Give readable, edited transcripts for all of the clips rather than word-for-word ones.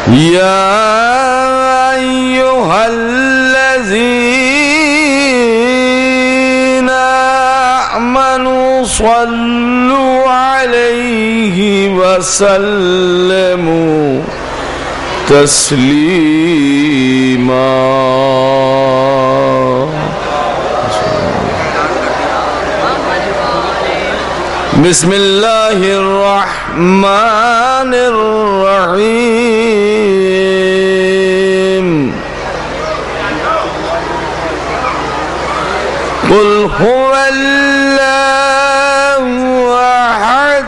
يا أيها الذين آمنوا صلوا عليه وسلموا تسليما بسم الله الرحمن الرحيم قل هو الله أحد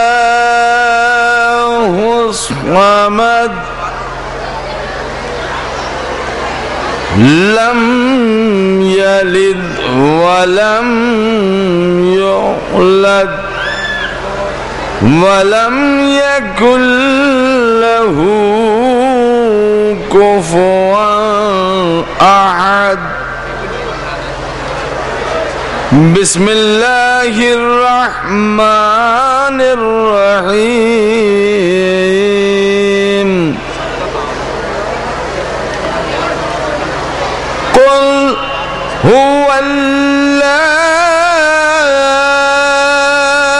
الله الصمد لم يلد ولم يولد ولم يكن له كفوا أحد بسم الله الرحمن الرحيم قل هو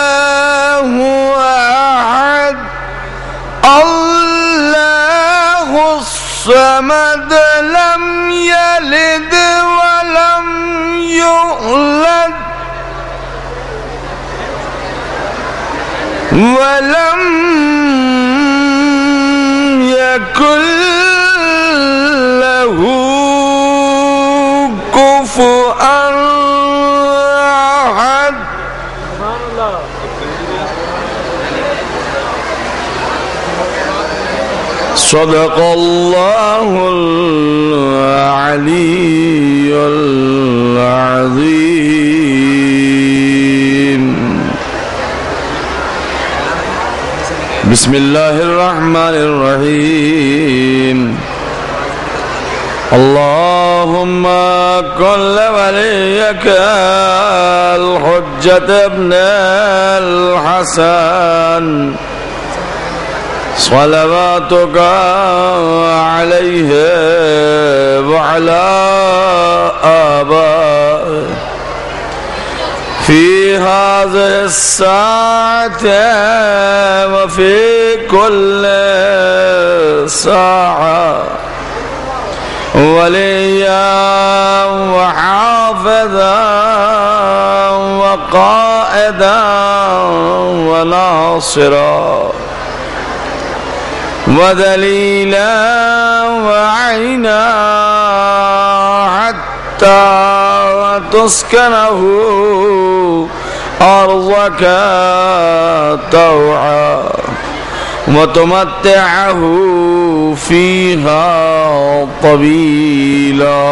الله أحد الله الصمد لم يلد ولم يولد ولم يكن له كفوا أحد صدق الله العلي العظيم بسم الله الرحمن الرحيم اللهم كن وليك الحجة ابن الحسن صلواتك عليه وعلى آبائه في هذه الساعة وفي كل ساعة وليا وحافظا وقائدا وناصرا ودليلا وعينا حتى تسكنه أرضك طوعا وتمتعه فيها طويلا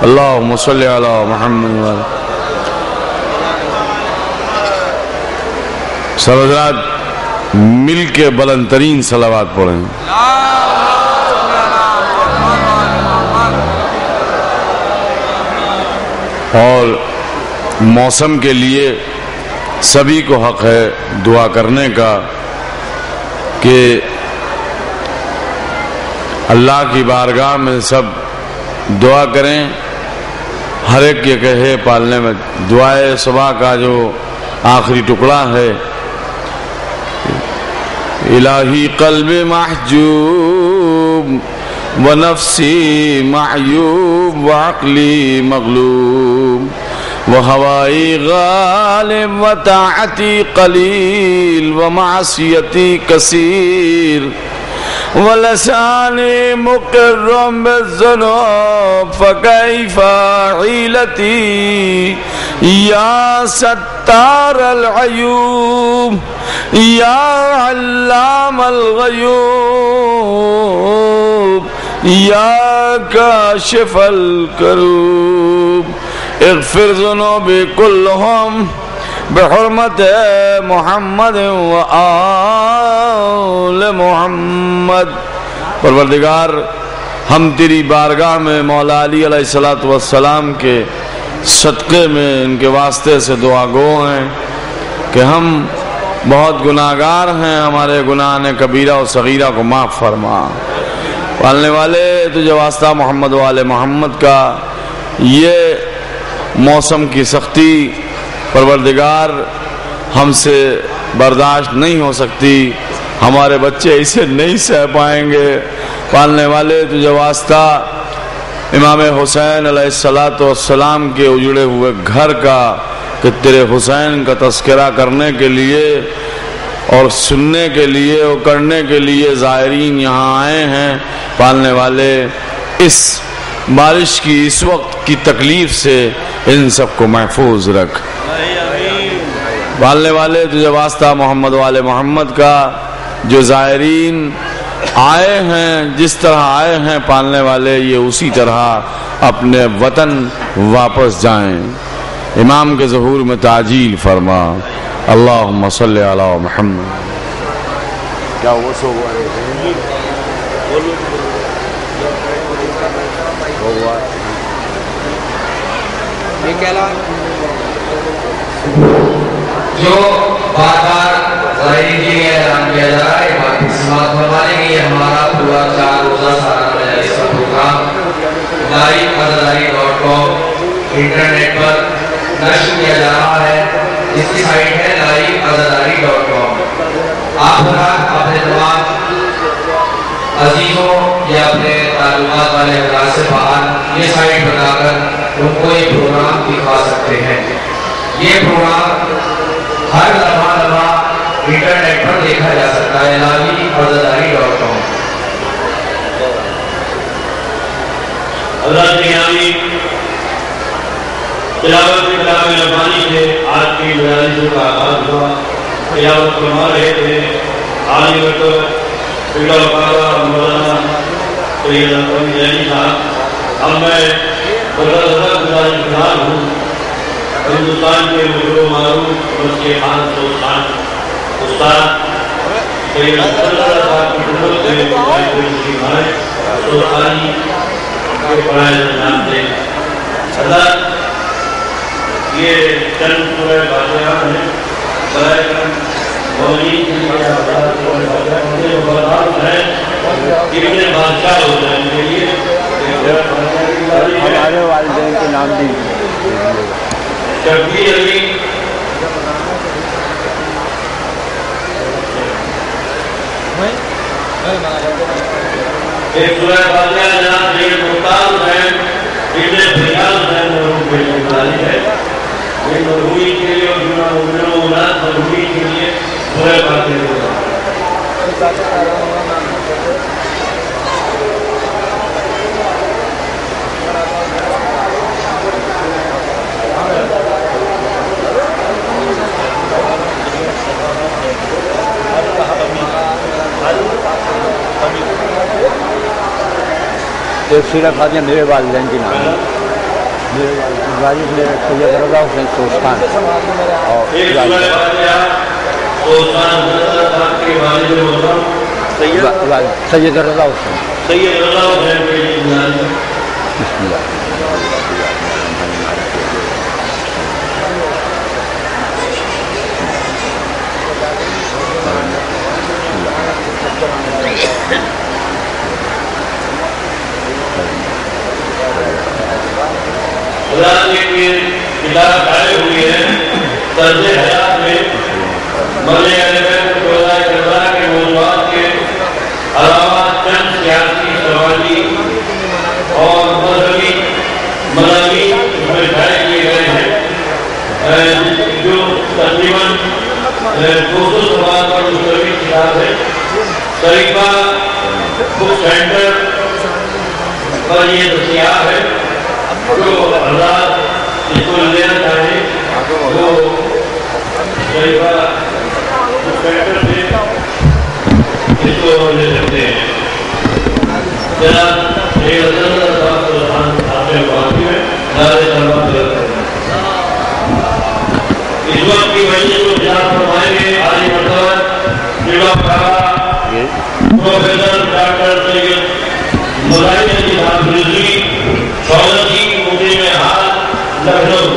اللهم صل على محمد وعلى سرزاد مل کے بلند ترین صلوات پڑھیں اور موسم کے لیے سبھی کو حق ہے دعا کرنے کا کہ اللہ کی بارگاہ میں سب دعا کریں ہر ایک یہ کہے پالنے میں دعائے صبح کا جو آخری ٹکڑا ہے الہی قلب محجوب ونفسی معیوب وعقلی مغلوب وہوائی غالب وطاعتی قلیل ومعصیتی کثیر ولسانی مقر بالذنوب فکیف حیلتی یا ستار العیوب یا علام الغیوب یا کاشف الکروب اغفر ذنوبی کلہم بحرمت محمد و آل محمد. پروردگار ہم تیری بارگاہ میں مولا علی علیہ السلام کے صدقے میں ان کے واسطے سے دعا گو ہیں کہ ہم بہت گناہگار ہیں، ہمارے گناہ نے کبیرہ و صغیرہ کو معاف فرما۔ پالنے والے تجھے واسطہ محمد والے محمد کا، یہ موسم کی سختی پروردگار ہم سے برداشت نہیں ہو سکتی، ہمارے بچے اسے نہیں سہ پائیں گے۔ پالنے والے تجھے واسطہ امام حسین علیہ السلام کے اجڑے ہوئے گھر کا، کہ تیرے حسین کا تذکرہ کرنے کے لیے اور سننے کے لیے اور کرنے کے لیے زائرین یہاں آئے ہیں۔ پالنے والے اس بارش کی اس وقت کی تکلیف سے ان سب کو محفوظ رکھ۔ پالنے والے تجھے واسطہ محمد والے محمد کا، جو زائرین آئے ہیں جس طرح آئے ہیں پالنے والے، یہ اسی طرح اپنے وطن واپس جائیں۔ امام کے ظہور میں تعجیل فرما۔ اللہم صلی علی محمد۔ کیا وہ سو جو بار بار ظاہرین کے لیے اعلان کیا جا رہا ہے، یہ بات سماعت فرمانے کے لیے ہمارا پورا 4 روزہ سارا مجلس کا پروگرام live.com انٹرنیٹ پر نشر کیا جا رہا ہے، جس کی سائٹ ہے live.com۔ آپ اپنے تمام عزیزوں یا اپنے تعلقات والے افراد سے باہر یہ سائٹ بتا کر ان کو یہ پروگرام دکھا سکتے ہیں۔ یہ پروگرام ہر لمحہ انٹرنیٹ پر دیکھا جا سکتا ہے live.com۔ اللہ کی نامی تلاوت کلام ربانی سے آج کی مجالسوں کا آغاز ہوا۔ تلاوت فرما رہے تھے عالم پیڑا وقارہ مولانا سید اکرم جینی صاحب۔ اب میں گزارش ہوں ہندوستان کے مشہور و معروف مسجد خان استاد سید اکرم صاحب کی خدمت میں سلطانی کے پڑھائے نام دیں۔ حضرت یہ چند سورہ فاتحہ ہیں، برائے کرم مولوی کی ابن بادشاہ ہو جائیں کے لیے ہمارے والدین کے نام دی شبیر علی ایک سورہ فاتحہ جناب سید مختار حسین ابن فیاض حسین مرحوم کو نکالی ہے۔ یہ مرحومی کے لیے اور جنہوں اولاد مرحومی کے لیے سورہ فاتحہ ہوگا۔ ایک سورہ فاتحہ میرے والدین کے نام ہے، میرے والد میرے سید رضا حسین سوستان اور ایک سورہ فاتحہ سوستان صاحب کے والد محترم سید رضا حسین سید رضا حسین کے لیے بسم اللہ۔ اللہ نے کتاب ڈالے ہوئی ہے طرز حیات میں مرنے والے کردار کے موضوعات کے علاوہ چند سیاسی سماجی اور مذہبی مضامین میں شائع کیے گئے ہیں، جو تقریباً 200 صفحات پر مشتمل کتاب ہے۔ طریقہ بک سینٹر پر یہ دستیاب ہے، جو حضرات اس کو لینا چاہیں وہ طریقہ بک سینٹر سے اس کو لے سکتے ہیں۔ جناب شیخ حسن صاحب سلطان آپ کے واقعی میں نعرہ تکبیر کرتے ہیں۔ اس وقت کی مجلس کو جناب فرمائیں گے عالی مرتبہ جناب پروفیسر ڈاکٹر سید مظاہر علی صاحب رضوی دولت کی مقیم حال لکھنؤ۔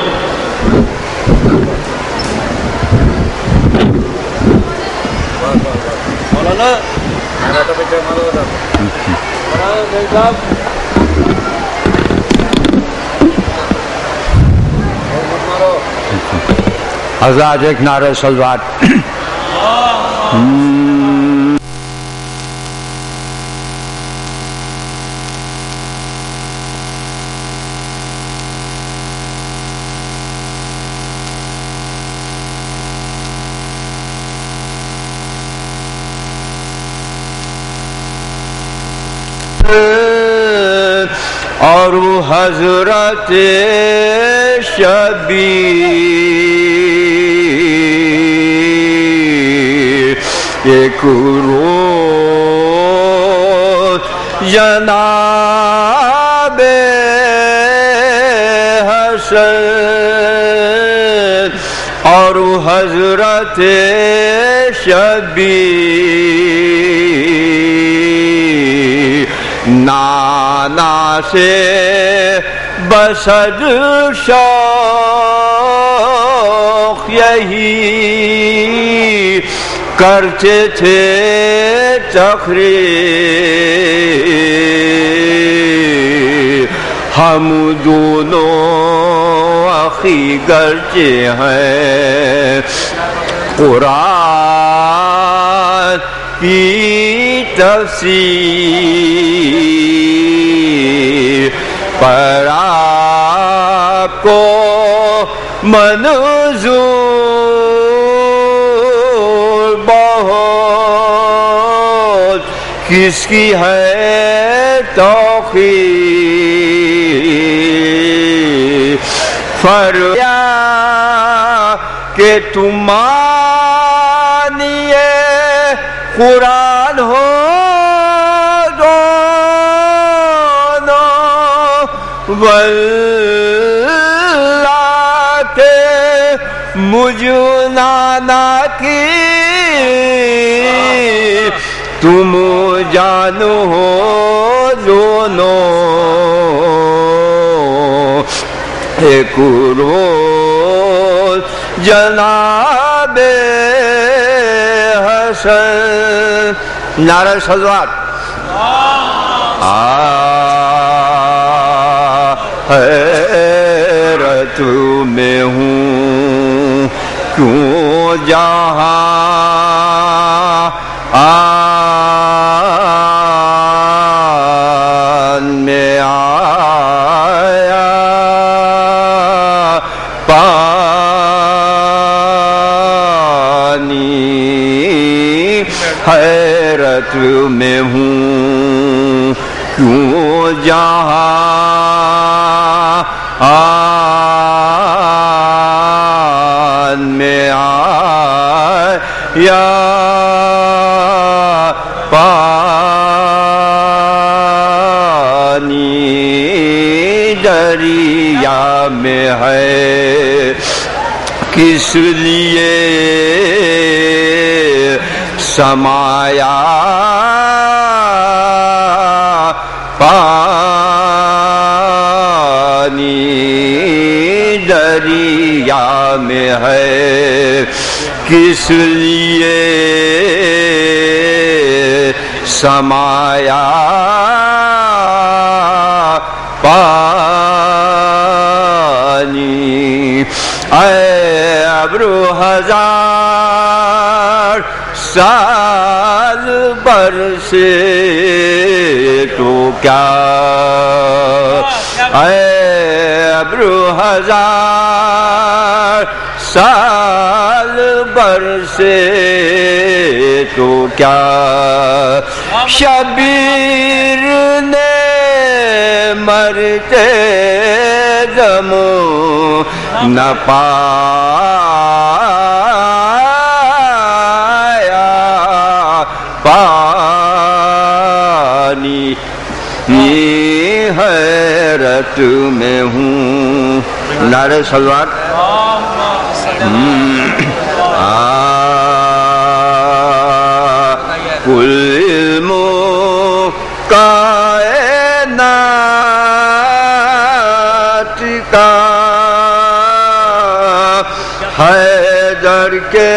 حضرات ایک نعرہ صلوات. اور حضرت شبیر ایک روز جناب حسن اور حضرت شبیر نانا سے بسد شوق یہی کرتے تھے تقریر. ہم دونوں اخی گرچہ ہیں قرآن کی تفسیر پر آپ کو منظور بہت کس کی ہے توقیر. فرمایا کہ تم مانیے قرآن ہو دونوں واللہ کے مجھ نانا کی تم جانو ہو دونوں. ایک روز جناب حسن نعرہ صلوات. حیرت میں ہوں کیوں جہاں آن میں آیا پانی. حیرت میں ہوں کیوں جہاں آن میں آیا پانی. دریا میں ہے کس لیے سمایا پانی. دریا میں ہے کس لیے سمایا پانی. اے ابرو ہزار سال برسے تو کیا اے ابرو ہزار سال برسے تو کیا شبیر نے مرتے دم نہ پایا پانی. حیرت میں ہوں نعرہ صلوات. کل علم کائنات کا حیدر کے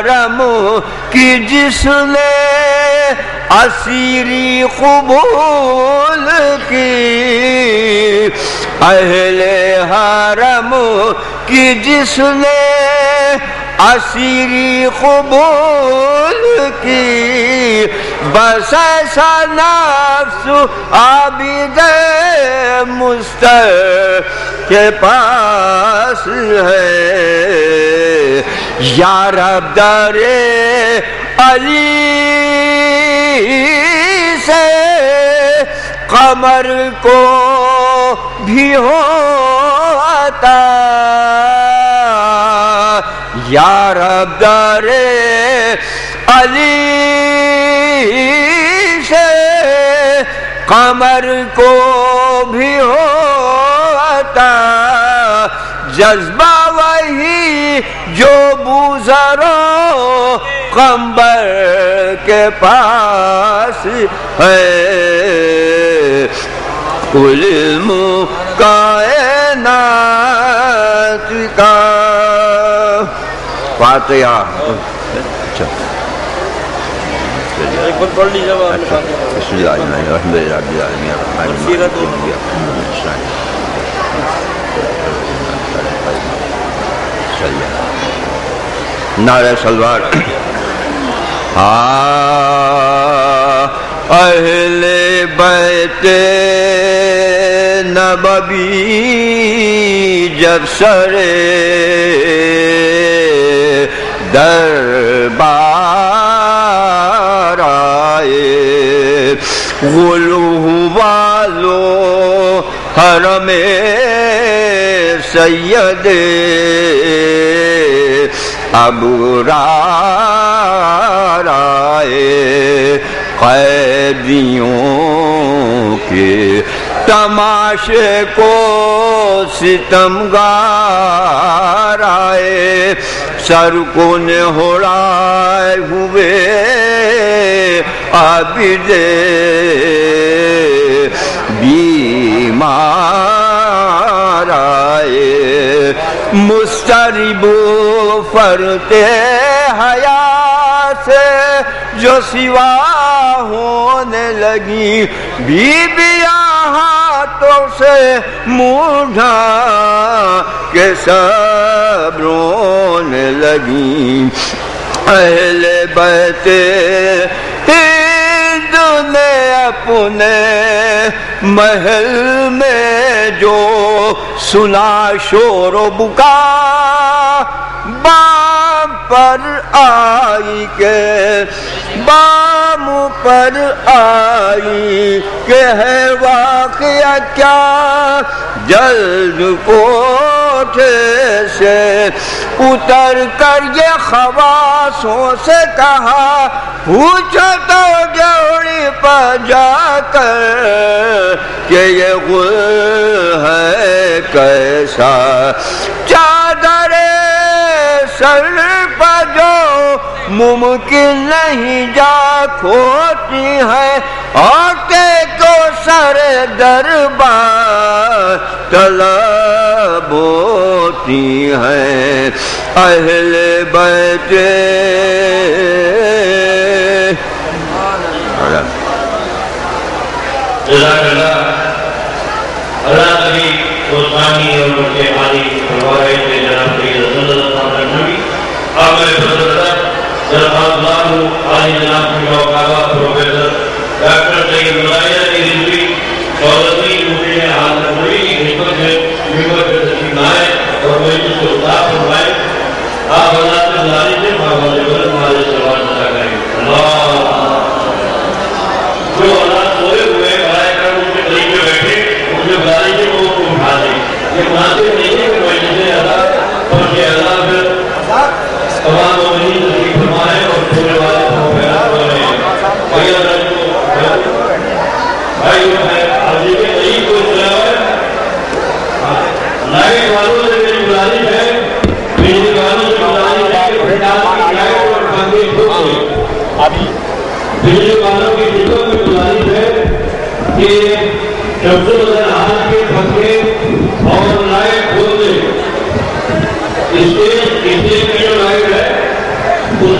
حرم کی جس نے اسیری قبول کی، اہل حرم کی جس نے اسیری قبول کی، بس ایسا نفس عابد مستر کے پاس ہے، یا رب در علی سے قمر کو بھی ہو عطا، یا رب در علی سے قمر کو بھی ہو عطا، جذبہ وہی جو بوزر و قمبر کے پاس ہے، کل علم کائنات کا۔ فاتحہ۔ اچھا بسم اللہ الرحمن الرحیم، نعرہ سلوات۔ اہل بیت نبوی جب سرے دربار آئے، غلو والو حرم سید ابرار آئے، قیدیوں کے تماشے کو ستمگار آئے، سر کو نہڑائے ہوئے عابد بیمار آئے، مسترب فرتے حیا سے جو سوا ہونے لگی، بیبیاں ہاتھوں سے منہ ڈھانپ کے سب رونے لگی، اہل بیت ہند نے اپنے محل میں جو سنا شور و بکا، بام پر آئی کے بام پر آئی کہ ہے واقعہ کیا، جلد کوٹھے سے اتر کر یہ خواصوں سے کہا، پوچھو تو جوڑی پر جا کر کہ یہ غل ہے کیسا، چادر سر پر جو ممکن نہیں جا کھوتی ہے، عورتیں تو سر دربار طلب ہوتی ہیں، اہل بیت اللہ نبی عثمانی اور مرشد عالی فرمائے کہ جناب سید رسول اللہ صلی اللہ علیہ وسلم آپ میرے صدر جناب اللہ عالی جناب کی موقعہ پروفیسر ڈاکٹر سید ملائیہ کی رضوی شہرتی مفتی حال نبوی کی خدمت میں ممبر پر تشریف لائے اور مجلس کو خطاب فرمائے، آپ اللہ سے گزارش ہے محمد بلند مالک سوال ادا کریں۔ جو اللہ سوئے ہوئے برائے کر ان کے قریب میں بیٹھے، ان سے گزارش ہے وہ کو اٹھا دیں، یہ مناسب نہیں ہے کہ مجلس اللہ اور یہ اللہ پھر تمام مومنین تشریف فرمائے اور چھوڑنے والے کو پھیلا رہے ہیں۔ بھائی آپ جی کے قریب کو سنا ہے، لائٹ والوں سے میری گزارش ہے، بجلی والوں سے گزارش ہے کہ پھٹال کی لائٹ اور پنکھے ٹھوکیں، بجلی والوں کی خدمت میں گزارش ہے کہ شمس الحال کے پنکھے اور لائٹ کھول دیں، اسٹیج کی جو لائٹ ہے اس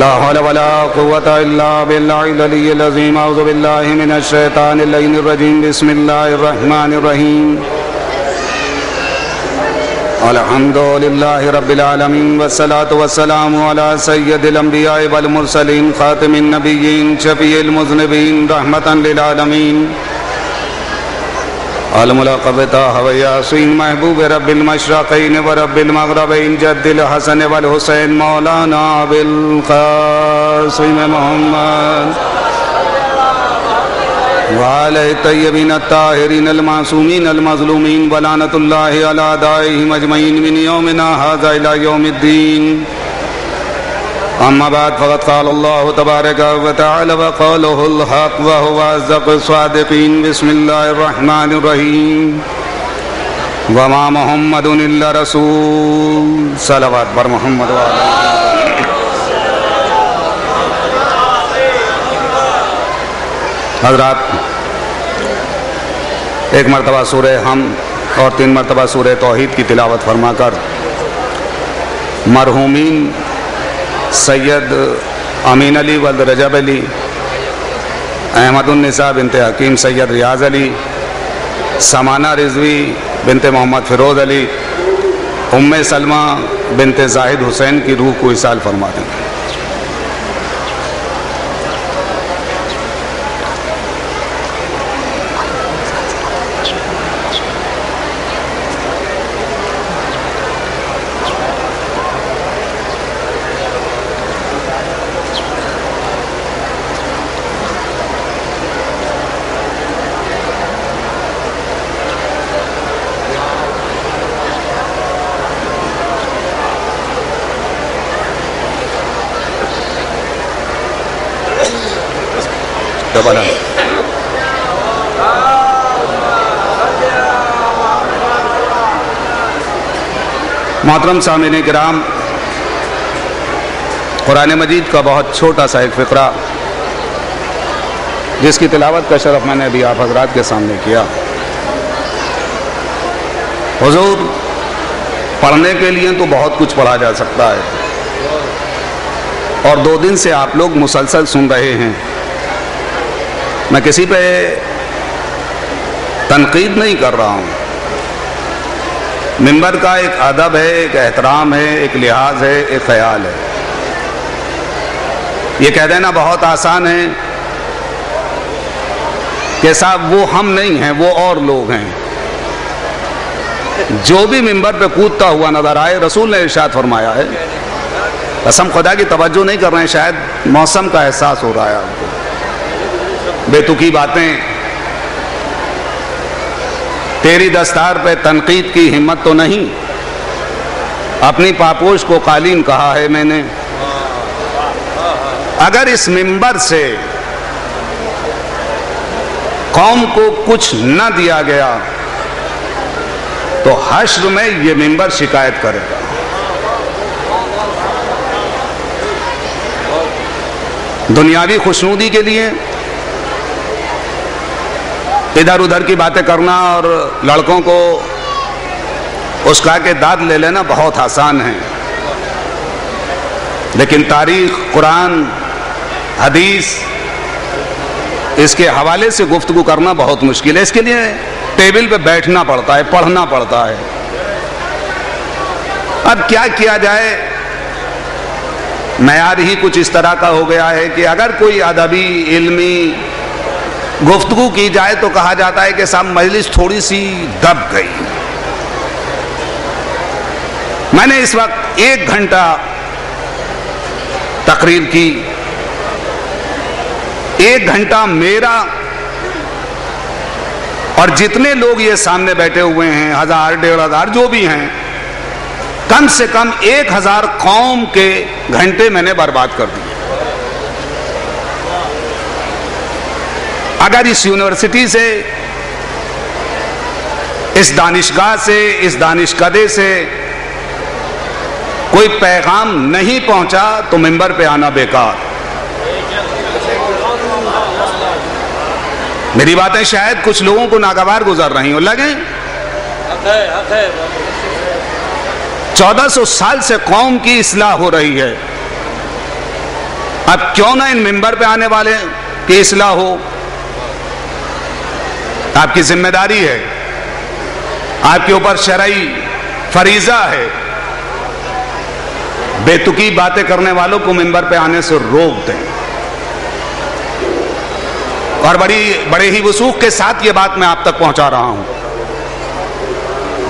لا حول ولا قوة إلا بالله العلي العظيم أعوذ بالله من الشيطان اللعين الرجيم بسم الله الرحمن الرحيم الحمد لله رب العالمين والصلاة والسلام على سيد الأنبياء والمرسلين خاتم النبيين شفيع المذنبين رحمة للعالمين الملقب طه وياسين محبوب رب المشرقين ورب المغربين جد الحسن والحسين مولانا أبي القاسم محمد وعلى الطيبين الطاهرين المعصومين المظلومين ولعنة الله على أعدائهم أجمعين من يومنا هذا إلى يوم الدين أما بعد فقد قال الله تبارك وتعالى وقاله الحق وهو أصدق الصادقين بسم الله الرحمن الرحيم وما محمد إلا رسول صلوات بر محمد حضرات ایک مرتبہ سورہ ہم اور 3 مرتبہ سورہ توحید کی تلاوت فرما کر مرحومین سید امین علی ولد رجب علی احمد النساء بنت حکیم سید ریاض علی سمانہ رضوی بنت محمد فیروز علی ام سلمہ بنت زاہد حسین کی روح کو اصال فرما دیں محترم سامعین کرام، قرآن مجید کا بہت چھوٹا سا ایک فقرہ جس کی تلاوت کا شرف میں نے ابھی آپ حضرات کے سامنے کیا۔ حضور پڑھنے کے لیے تو بہت کچھ پڑھا جا سکتا ہے اور 2 دن سے آپ لوگ مسلسل سن رہے ہیں۔ میں کسی پہ تنقید نہیں کر رہا ہوں، منبر کا ایک ادب ہے، ایک احترام ہے، ایک لحاظ ہے، ایک خیال ہے۔ یہ کہہ دینا بہت آسان ہے کہ صاحب وہ ہم نہیں ہیں، وہ اور لوگ ہیں۔ جو بھی ممبر پہ کودتا ہوا نظر آئے، رسول نے ارشاد فرمایا ہے، قسم خدا کی توجہ نہیں کر رہے ہیں، شاید موسم کا احساس ہو رہا ہے آپ کو، بے تکی باتیں، تیری دستار پہ تنقید کی ہمت تو نہیں، اپنی پاپوش کو قالین کہا ہے میں نے۔ اگر اس ممبر سے قوم کو کچھ نہ دیا گیا تو حشر میں یہ ممبر شکایت کرے گا۔ دنیاوی خوشنودی کے لیے ادھر ادھر کی باتیں کرنا اور لڑکوں کو اسکا کے داد لے لینا بہت آسان ہے، لیکن تاریخ، قرآن، حدیث، اس کے حوالے سے گفتگو کرنا بہت مشکل ہے۔ اس کے لیے ٹیبل پہ بیٹھنا پڑتا ہے، پڑھنا پڑتا ہے۔ اب کیا جائے، معیار ہی کچھ اس طرح کا ہو گیا ہے کہ اگر کوئی ادبی علمی گفتگو کی جائے تو کہا جاتا ہے کہ صاحب مجلس تھوڑی سی دب گئی۔ میں نے اس وقت 1 گھنٹہ تقریر کی، 1 گھنٹہ میرا اور جتنے لوگ یہ سامنے بیٹھے ہوئے ہیں، 1000 1500 جو بھی ہیں، کم سے کم 1000 قوم کے گھنٹے میں نے برباد کر دیے۔ اگر اس یونیورسٹی سے، اس دانشگاہ سے، اس دانشکدے سے کوئی پیغام نہیں پہنچا تو ممبر پہ آنا بیکار۔ میری باتیں شاید کچھ لوگوں کو ناگوار گزر رہی ہوں، لگیں 1400 سال سے قوم کی اصلاح ہو رہی ہے، اب کیوں نہ ان ممبر پہ آنے والے کی اصلاح ہو؟ آپ کی ذمہ داری ہے، آپ کے اوپر شرعی فریضہ ہے، بے تکی باتیں کرنے والوں کو ممبر پہ آنے سے روک دیں۔ اور بڑے ہی وثوق کے ساتھ یہ بات میں آپ تک پہنچا رہا ہوں،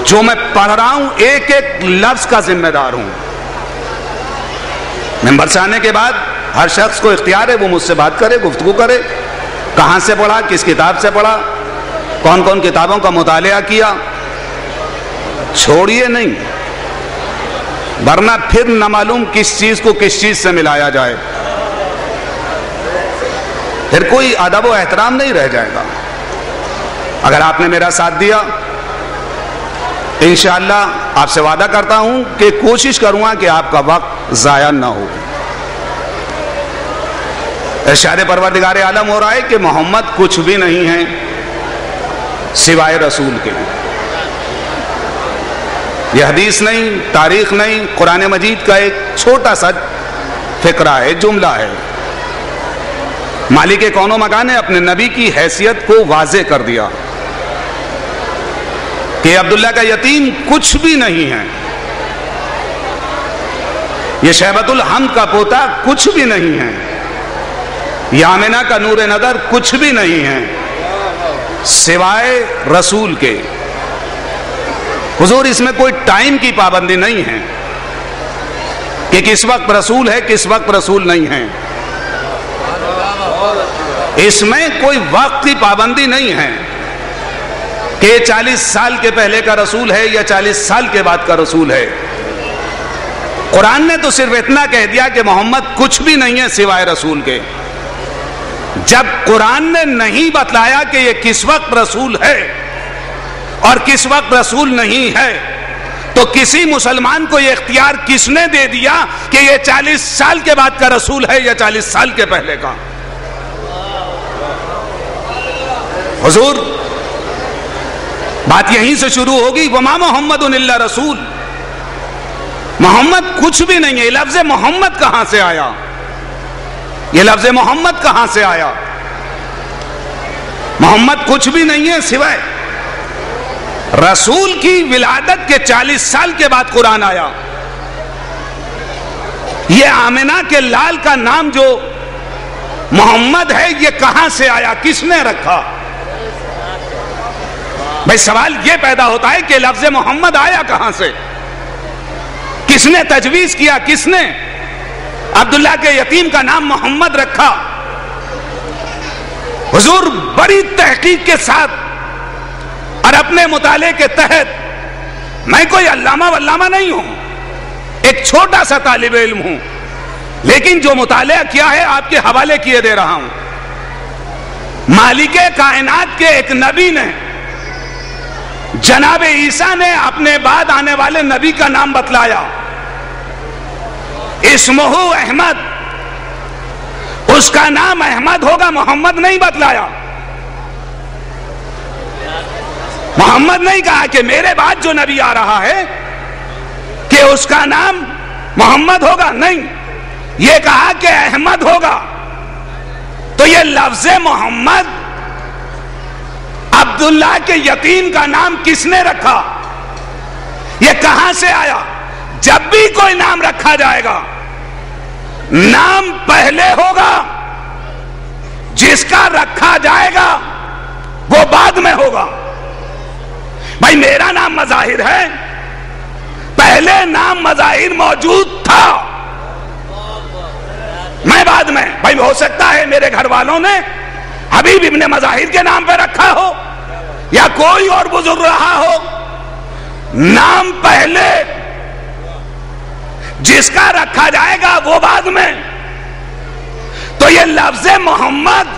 جو میں پڑھ رہا ہوں ایک ایک لفظ کا ذمہ دار ہوں۔ ممبر سے آنے کے بعد ہر شخص کو اختیار ہے وہ مجھ سے بات کرے، گفتگو کرے، کہاں سے پڑھا، کس کتاب سے پڑھا، کون کون کتابوں کا مطالعہ کیا، چھوڑیے نہیں، ورنہ پھر نہ معلوم کس چیز کو کس چیز سے ملایا جائے، پھر کوئی ادب و احترام نہیں رہ جائے گا۔ اگر آپ نے میرا ساتھ دیا، انشاءاللہ آپ سے وعدہ کرتا ہوں کہ کوشش کروں گا کہ آپ کا وقت ضائع نہ ہو۔ ارشاد پروردگار عالم ہو رہا ہے کہ محمد کچھ بھی نہیں ہے سوائے رسول کے۔ یہ حدیث نہیں، تاریخ نہیں، قرآن مجید کا ایک چھوٹا سا فقرہ ہے، جملہ ہے۔ مالک کون و مکان نے اپنے نبی کی حیثیت کو واضح کر دیا کہ عبداللہ کا یتیم کچھ بھی نہیں ہے، یہ شیبۃ الحمد کا پوتا کچھ بھی نہیں ہے، یہ آمنہ کا نور نظر کچھ بھی نہیں ہے سوائے رسول کے۔ حضور اس میں کوئی ٹائم کی پابندی نہیں ہے کہ کس وقت رسول ہے کس وقت رسول نہیں ہے، اس میں کوئی وقت کی پابندی نہیں ہے کہ 40 سال کے پہلے کا رسول ہے یا 40 سال کے بعد کا رسول ہے۔ قرآن نے تو صرف اتنا کہہ دیا کہ محمد کچھ بھی نہیں ہے سوائے رسول کے۔ جب قرآن نے نہیں بتلایا کہ یہ کس وقت رسول ہے اور کس وقت رسول نہیں ہے، تو کسی مسلمان کو یہ اختیار کس نے دے دیا کہ یہ 40 سال کے بعد کا رسول ہے یا 40 سال کے پہلے کا؟ حضور بات یہیں سے شروع ہوگی، وما محمد الا رسول، محمد کچھ بھی نہیں ہے۔ یہ لفظ محمد کہاں سے آیا؟ یہ لفظ محمد کہاں سے آیا؟ محمد کچھ بھی نہیں ہے سوائے رسول کی ولادت کے 40 سال کے بعد قرآن آیا۔ یہ آمنہ کے لال کا نام جو محمد ہے یہ کہاں سے آیا, کس نے رکھا؟ بھائی سوال یہ پیدا ہوتا ہے کہ لفظ محمد آیا کہاں سے, کس نے تجویز کیا, کس نے عبداللہ کے یتیم کا نام محمد رکھا؟ حضور بڑی تحقیق کے ساتھ اور اپنے مطالعے کے تحت, میں کوئی علامہ واللامہ نہیں ہوں, ایک چھوٹا سا طالب علم ہوں, لیکن جو مطالعہ کیا ہے آپ کے حوالے کیے دے رہا ہوں. مالک کائنات کے ایک نبی نے, جناب عیسیٰ نے اپنے بعد آنے والے نبی کا نام بتلایا, اسمہ احمد, اس کا نام احمد ہوگا, محمد نہیں بتلایا. محمد نہیں کہا کہ میرے بعد جو نبی آ رہا ہے کہ اس کا نام محمد ہوگا, نہیں, یہ کہا کہ احمد ہوگا. تو یہ لفظ محمد عبداللہ کے یتیم کا نام کس نے رکھا, یہ کہاں سے آیا؟ جب بھی کوئی نام رکھا جائے گا, نام پہلے ہوگا, جس کا رکھا جائے گا وہ بعد میں ہوگا. بھائی میرا نام مظاہر ہے, پہلے نام مظاہر موجود تھا, میں بعد میں. بھائی ہو سکتا ہے میرے گھر والوں نے حبیب ابن مظاہر کے نام پہ رکھا ہو یا کوئی اور بزرگ رہا ہو, نام پہلے, جس کا رکھا جائے گا وہ بعد میں. تو یہ لفظ محمد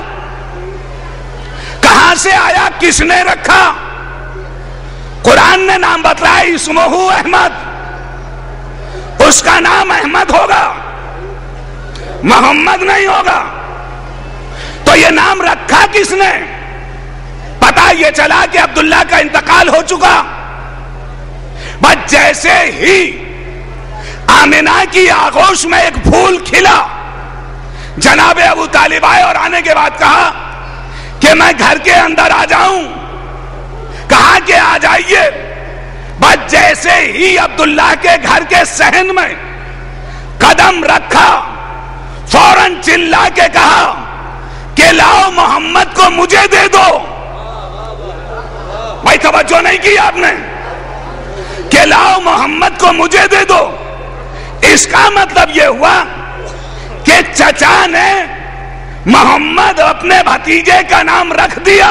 کہاں سے آیا, کس نے رکھا؟ قرآن نے نام بتلایا اسمہ احمد, اس کا نام احمد ہوگا, محمد نہیں ہوگا. تو یہ نام رکھا کس نے؟ پتہ یہ چلا کہ عبداللہ کا انتقال ہو چکا, بس جیسے ہی آمنہ کی آغوش میں ایک پھول کھلا, جناب ابو طالب آئے اور آنے کے بعد کہا کہ میں گھر کے اندر آ جاؤں, کہا کہ آ جائیے. بس جیسے ہی عبداللہ کے گھر کے صحن میں قدم رکھا, فوراً چلا کے کہا کہ لاؤ محمد کو مجھے دے دو. بھائی توجہ نہیں کی آپ نے, کہ لاؤ محمد کو مجھے دے دو. اس کا مطلب یہ ہوا کہ چچا نے محمد اپنے بھتیجے کا نام رکھ دیا,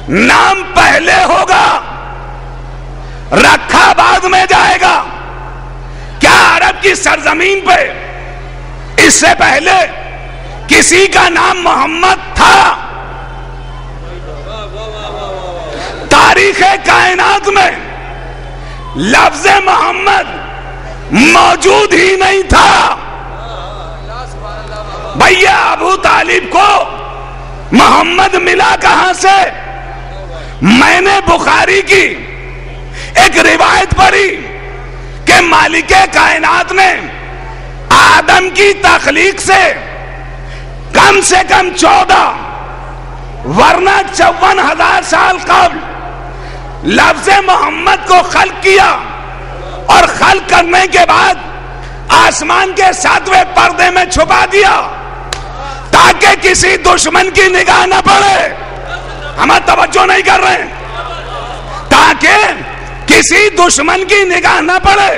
نام پہلے ہوگا, رکھا بعد میں جائے گا. کیا عرب کی سرزمین پہ اس سے پہلے کسی کا نام محمد تھا؟ تاریخ کائنات میں لفظ محمد موجود ہی نہیں تھا. بھیا ابو طالب کو محمد ملا کہاں سے؟ میں نے بخاری کی ایک روایت پڑھی کہ مالک کائنات نے آدم کی تخلیق سے کم 14 ورنہ 54,000 سال قبل لفظ محمد کو خلق کیا, اور خلق کرنے کے بعد آسمان کے 7ویں پردے میں چھپا دیا تاکہ کسی دشمن کی نگاہ نہ پڑے. ہم توجہ نہیں کر رہے ہیں, تاکہ کسی دشمن کی نگاہ نہ پڑے.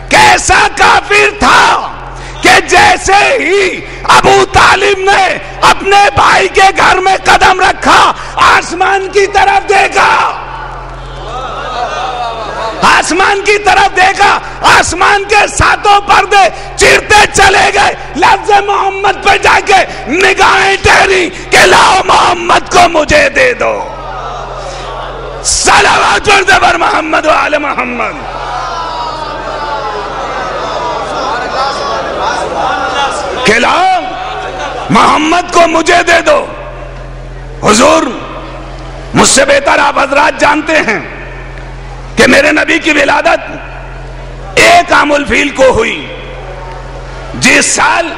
کیسا کافر تھا کہ جیسے ہی ابو طالب نے اپنے بھائی کے گھر میں قدم رکھا, آسمان کی طرف دیکھا, آسمان کی طرف دیکھا, آسمان کے 7 پردے چیرتے چلے گئے, لفظ محمد پہ جا کے نگاہیں ٹھہری کہ لاؤ محمد کو مجھے دے دو. صلوات پر محمد و آل محمد. کہ لاؤ محمد کو مجھے دے دو. حضور مجھ سے بہتر آپ حضرات جانتے ہیں کہ میرے نبی کی ولادت 1 عام الفیل کو ہوئی, جس سال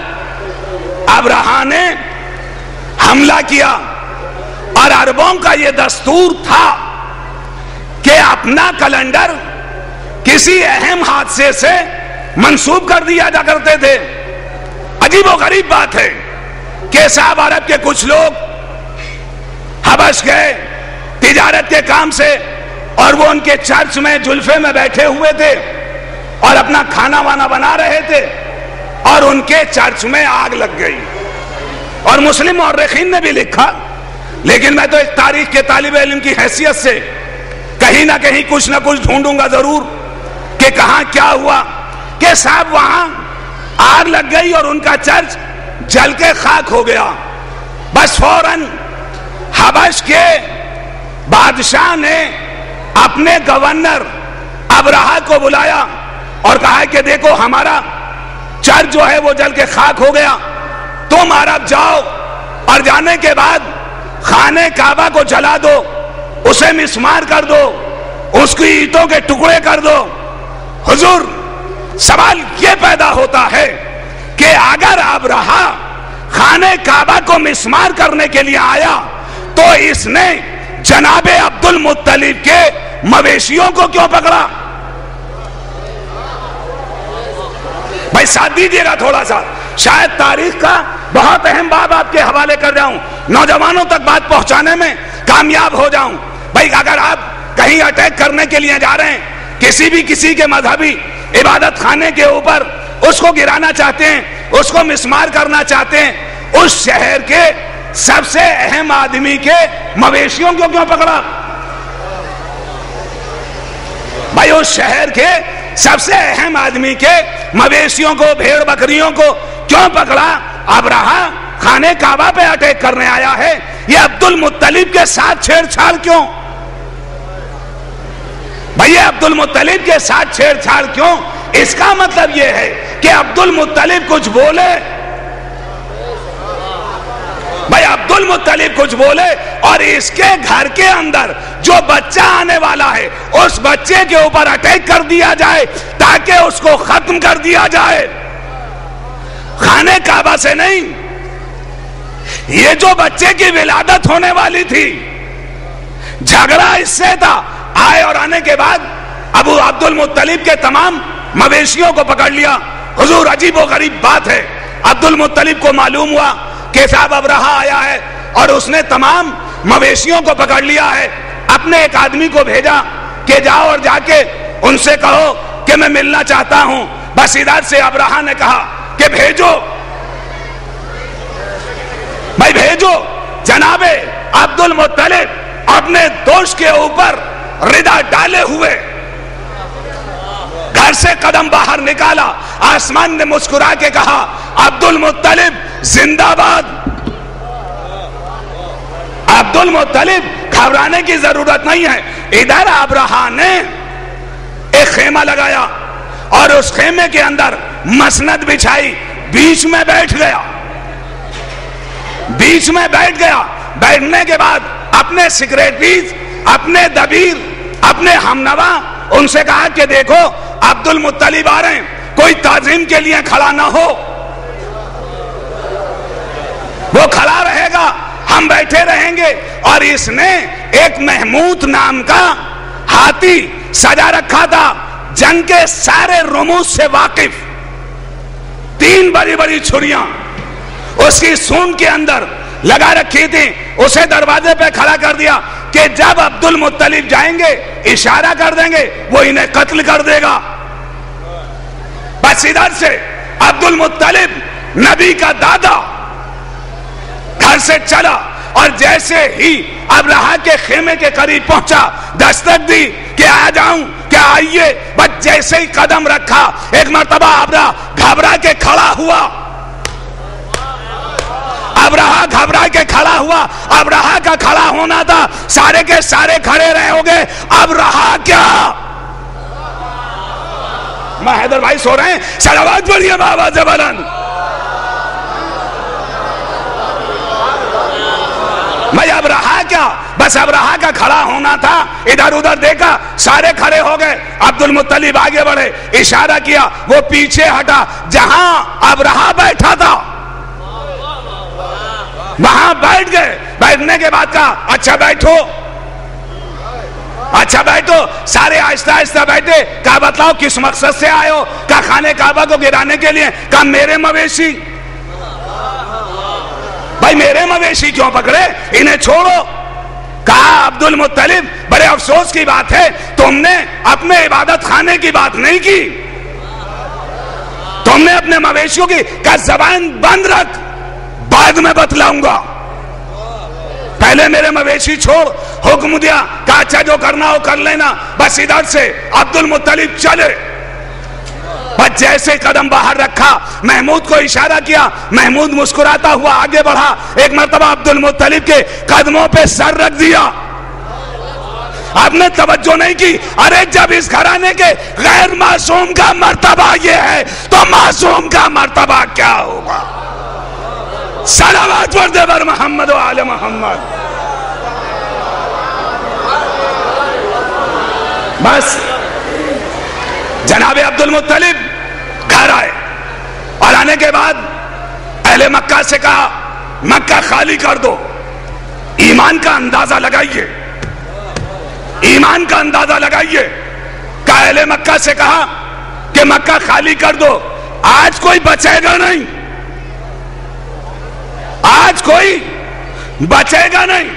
ابرہہ نے حملہ کیا, اور عربوں کا یہ دستور تھا کہ اپنا کیلنڈر کسی اہم حادثے سے منسوب کر دیا جا کرتے تھے. عجیب و غریب بات ہے, کہ صاحب عرب کے کچھ لوگ حبش گئے تجارت کے کام سے اور وہ ان کے چرچ میں جلفے میں بیٹھے ہوئے تھے اور اپنا کھانا وانا بنا رہے تھے اور ان کے چرچ میں آگ لگ گئی. اور مسلم مورخین نے بھی لکھا، لیکن میں تو ایک تاریخ کے طالب علم کی حیثیت سے کہیں نہ کہیں کچھ نہ کچھ ڈھونڈوں گا ضرور کہ کہاں کیا ہوا کہ صاحب وہاں آگ لگ گئی اور ان کا چرچ جل کے خاک ہو گیا. بس فوراً حبش کے بادشاہ نے اپنے گورنر ابرہا کو بلایا اور کہا کہ دیکھو ہمارا چرچ جو ہے وہ جل کے خاک ہو گیا، تم عرب جاؤ اور جانے کے بعد خانہ کعبہ کو جلا دو، اسے مسمار کر دو، اس کی اینٹوں کے ٹکڑے کر دو. حضور سوال یہ پیدا ہوتا ہے کہ اگر ابرہا خانہ کعبہ کو مسمار کرنے کے لیے آیا تو اس نے جناب عبد المطلب کے مویشیوں کو کیوں پکڑا؟ بھائی ساتھ دیجیے گا تھوڑا سا، شاید تاریخ کا بہت اہم باب آپ کے حوالے کر رہا ہوں، نوجوانوں تک بات پہنچانے میں کامیاب ہو جاؤں. بھائی اگر آپ کہیں اٹیک کرنے کے لیے جا رہے ہیں کسی کے مذہبی عبادت خانے کے اوپر، اس کو گرانا چاہتے ہیں، اس کو مسمار کرنا چاہتے ہیں، اس شہر کے سب سے اہم آدمی کے مویشیوں کو کیوں پکڑا؟ بھائی اس شہر کے سب سے اہم آدمی کے مویشیوں کو، بھیڑ بکریوں کو کیوں پکڑا؟ ابرہا خانہ کعبہ پہ اٹیک کرنے آیا ہے، یہ عبد المطلب کے ساتھ چھیڑ چھاڑ کیوں؟ بھئی عبد المطلب کے ساتھ چھیڑ چھاڑ کیوں؟ اس کا مطلب یہ ہے کہ عبد المطلب کچھ بولے، بھئی عبد المطلب کچھ بولے اور اس کے گھر کے اندر جو بچہ آنے والا ہے اس بچے کے اوپر اٹیک کر دیا جائے تاکہ اس کو ختم کر دیا جائے، خانہ کعبہ سے نہیں. یہ جو بچے کی ولادت ہونے والی تھی، جھگڑا اس سے تھا. آئے اور آنے کے بعد ابو عبد المطلب کے تمام مویشیوں کو پکڑ لیا. حضور عجیب و غریب بات ہے، عبد المطلب کو معلوم ہوا کہ صاحب ابرہا آیا ہے اور اس نے تمام مویشیوں کو پکڑ لیا ہے. اپنے ایک آدمی کو بھیجا کہ جاؤ اور جا کے ان سے کہو کہ میں ملنا چاہتا ہوں. بس ادھر سے ابرہا نے کہا کہ بھیجو، بھائی بھیجو. جناب عبد المطلب اپنے دوست کے اوپر ردا ڈالے ہوئے گھر سے قدم باہر نکالا. آسمان نے مسکرا کے کہا عبد المطلب زندہ باد. عبد المطلب گھبرانے کی ضرورت نہیں ہے. ادھر ابرہا نے ایک خیمہ لگایا اور اس خیمے کے اندر مسند بچھائی، بیچ میں بیٹھ گیا. بیٹھنے کے بعد اپنے سیکریٹریز، اپنے دبیر، اپنے ہمنوا ان سے کہا کہ دیکھو عبد المطلب آ رہے ہیں، کوئی تعظیم کے لیے کھڑا نہ ہو، وہ کھڑا رہے گا، ہم بیٹھے رہیں گے. اور اس نے ایک محمود نام کا ہاتھی سجا رکھا تھا، جنگ کے سارے رموز سے واقف، 3 بڑی بڑی چھریاں اس کی سونڈ کے اندر لگا رکھی تھی. اسے دروازے پہ کھڑا کر دیا کہ جب عبد المطلب جائیں گے اشارہ کر دیں گے وہ انہیں قتل کر دے گا. بس ادھر سے عبد المطلب نبی کا دادا گھر سے چلا اور جیسے ہی ابرہا کے خیمے کے قریب پہنچا دستک دی کہ آ جاؤں، کیا آئیے. بس جیسے ہی قدم رکھا ایک مرتبہ ابرہا گھبرا کے کھڑا ہوا. ابرہا گھبرا کے کھڑا ہوا. ابرہا کا کھڑا ہونا تھا، سارے کے سارے کھڑے رہے ہوگے. ابرہا کیا؟ میں حیدر بھائی سو رہے ہیں، صلوات پڑھیے بابا سے بلند. میں ابرہا کیا؟ بس ابرہا کا کھڑا ہونا تھا. ادھر ادھر دیکھا، سارے کھڑے ہو گئے. عبد المطلب آگے بڑھے، اشارہ کیا، وہ پیچھے ہٹا. جہاں ابرہا بیٹھا تھا وہاں بیٹھ گئے. بیٹھنے کے بعد کہا اچھا بیٹھو، اچھا بیٹھو. سارے آہستہ آہستہ بیٹھے. کہا بتلاؤ کس مقصد سے آئے ہو؟ کہا خانہ کعبہ کو گرانے کے لیے. کہا میرے مویشی. بھائی میرے مویشی کیوں پکڑے، انہیں چھوڑو. کہا عبد المطلب بڑے افسوس کی بات ہے تم نے اپنے عبادت خانے کی بات نہیں کی، تم نے اپنے مویشیوں کی. کہا زبان بند رکھ، بعد میں بتلاؤں گا، پہلے میرے مویشی چھوڑ. حکم دیا. کہا اچھا جو کرنا ہو کر لینا. بس ادھر سے عبد المطلب چلے. بس جیسے قدم باہر رکھا محمود کو اشارہ کیا، محمود مسکراتا ہوا آگے بڑھا. ایک مرتبہ عبد المطلب کے قدموں پہ سر رکھ دیا. آپ نے توجہ نہیں کی. ارے جب اس گھرانے کے غیر معصوم کا مرتبہ یہ ہے تو معصوم کا مرتبہ کیا ہوگا. صلوات پڑھ دے بر محمد و آل محمد. بس جناب عبد المطلب گھر آئے اور آنے کے بعد اہل مکہ سے کہا مکہ خالی کر دو. ایمان کا اندازہ لگائیے، ایمان کا اندازہ لگائیے. کہا اہل مکہ سے کہا کہ مکہ خالی کر دو. آج کوئی بچے گا نہیں، آج کوئی بچے گا نہیں.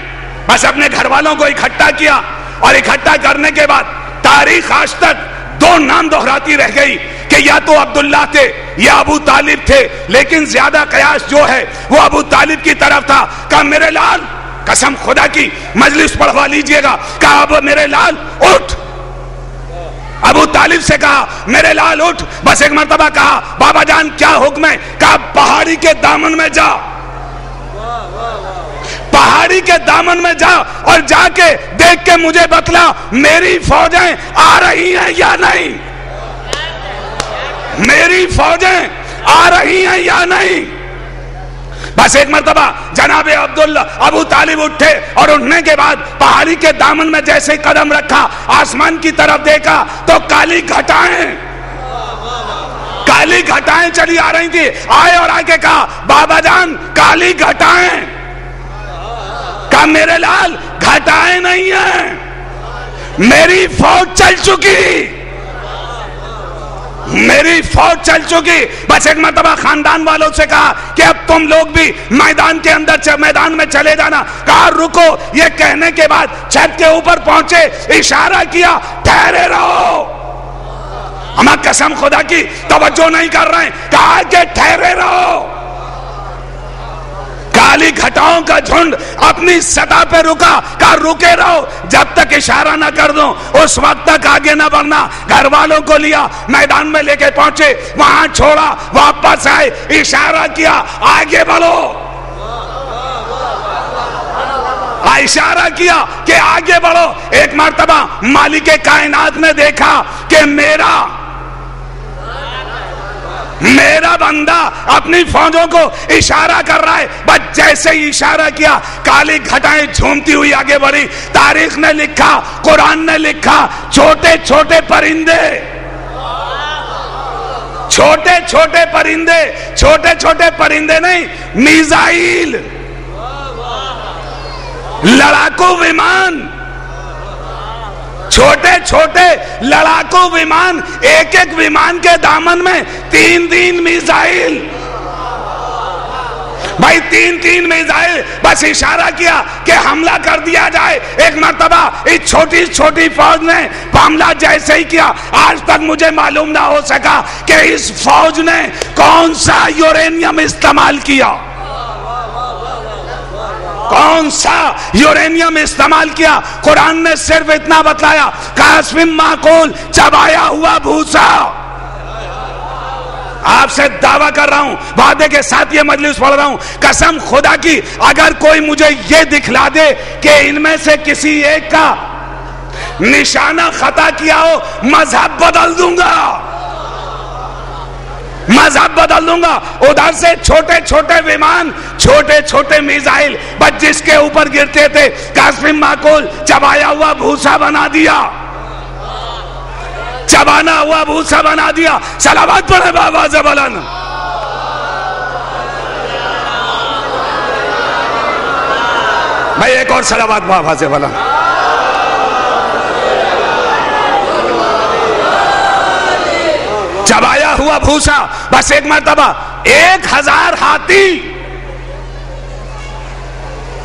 بس اپنے گھر والوں کو اکٹھا کیا اور اکٹھا کرنے کے بعد تاریخ آج تک دو نام دہراتی رہ گئی کہ یا تو عبداللہ تھے یا ابو طالب تھے، لیکن زیادہ قیاس جو ہے وہ ابو طالب کی طرف تھا. کہا میرے لال، قسم خدا کی مجلس پڑھوا لیجئے گا. کہا اب میرے لال اٹھ. ابو طالب سے کہا میرے لال اٹھ. بس ایک مرتبہ کہا بابا جان کیا حکم ہے. کہا پہاڑی کے دامن میں جا، پہاڑی کے دامن میں جا اور جا کے دیکھ کے مجھے بتلا میری فوجیں آ رہی ہیں یا نہیں، میری فوجیں آ رہی ہیں یا نہیں. بس ایک مرتبہ جناب عبداللہ ابو طالب اٹھے اور اٹھنے کے بعد پہاڑی کے دامن میں جیسے قدم رکھا آسمان کی طرف دیکھا تو کالی گھٹائیں، کالی گھٹائیں چلی آ رہی تھی. آئے اور آ کے کہا بابا جان کالی گھٹائیں. کہا میرے لال گھٹائیں نہیں ہیں، میری فوج چل چکی، میری فوج چل چکی. بس ایک مرتبہ خاندان والوں سے کہا کہ اب تم لوگ بھی میدان کے اندر میدان میں چلے جانا. کہا رکو. یہ کہنے کے بعد چھت کے اوپر پہنچے، اشارہ کیا ٹھہرے رہو. ہم قسم خدا کی توجہ نہیں کر رہے ہیں. کہا کہ ٹھہرے رہو. کالی گھٹاؤں کا جھنڈ اپنی سطح پہ رکا. کہا رکے رہو جب تک اشارہ نہ کر دو، اس وقت تک آگے نہ بڑھنا. گھر والوں کو لیا میدان میں لے کے پہنچے، وہاں چھوڑا، واپس آئے، اشارہ کیا آگے بڑھو. اشارہ کیا کہ آگے بڑھو. ایک مرتبہ مالک کائنات نے دیکھا کہ میرا بندہ اپنی فوجوں کو اشارہ کر رہا ہے. بس جیسے ہی اشارہ کیا کالی گھٹائیں جھومتی ہوئی آگے بڑھی. تاریخ نے لکھا، قرآن نے لکھا، چھوٹے چھوٹے پرندے، چھوٹے چھوٹے پرندے، چھوٹے چھوٹے پرندے نہیں، میزائل، لڑاکو ومان، چھوٹے چھوٹے لڑاکو ومان، ایک ایک ومان کے دامن میں 3 میزائل. بھائی 3 میزائل. بس اشارہ کیا کہ حملہ کر دیا جائے. ایک مرتبہ اس چھوٹی چھوٹی فوج نے حملہ جیسے ہی کیا، آج تک مجھے معلوم نہ ہو سکا کہ اس فوج نے کون سا یورینیم استعمال کیا، کون سا یورینیم استعمال کیا. قرآن نے صرف اتنا بتلایا قاسم معقول، چبایا ہوا بھوسا. آپ سے دعویٰ کر رہا ہوں، وعدے کے ساتھ یہ مجلس پڑھ رہا ہوں، قسم خدا کی اگر کوئی مجھے یہ دکھلا دے کہ ان میں سے کسی ایک کا نشانہ خطا کیا ہو، مذہب بدل دوں گا، مذہب بدل دوں گا. ادھر سے چھوٹے چھوٹے ومان، چھوٹے چھوٹے میزائل، بس جس کے اوپر گرتے تھے قاسم معقول چبایا ہوا بھوسا بنا دیا، چبانا ہوا بھوسا بنا دیا. صلوات پڑھے بابا زبلن. بھائی ایک اور صلوات بابا زبلن. چبایا ہوا بھوسا. بس ایک مرتبہ 1000 ہاتھی